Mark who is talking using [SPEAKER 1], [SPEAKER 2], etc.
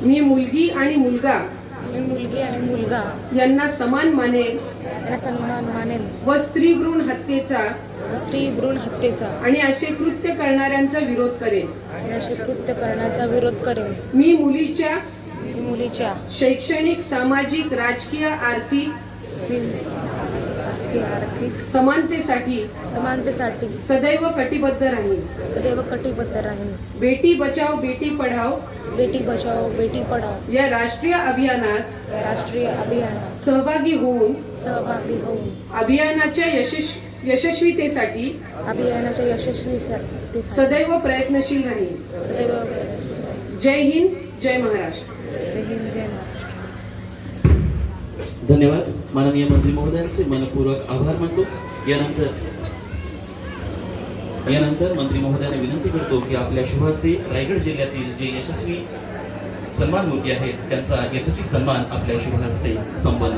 [SPEAKER 1] मी मुलगी आणि मुलगा यांना सन्मान मानेन व स्त्री भ्रूण हत्येचा आणि असे कृत्य करणाऱ्यांचा विरोध करेन मी मुलीच्या शैक्षणिक सामाजिक राजकीय आर्थिक समानतेसाठी सदैव कटिबद्ध राहीन बेटी बचाओ बेटी पढाओ या राष्ट्रीय अभियानात सहभागी होऊन अभियानाच्या यशस्वीतेसाठी सदैव प्रयत्नशील राहीन। जय हिंद, जय महाराष्ट्र।
[SPEAKER 2] धन्यवाद। माननीय मंत्री महोदयांचे मनपूर्वक आभार मानतो। यानंतर मंत्री महोदयांना विनंती करतो की आपल्या शुभ हस्ते रायगड जिल्ह्यातील जे यशस्वी सन्मान मूर्ती आहेत त्यांचा यथोचित सन्मान आपल्या शुभ हस्ते संपन्न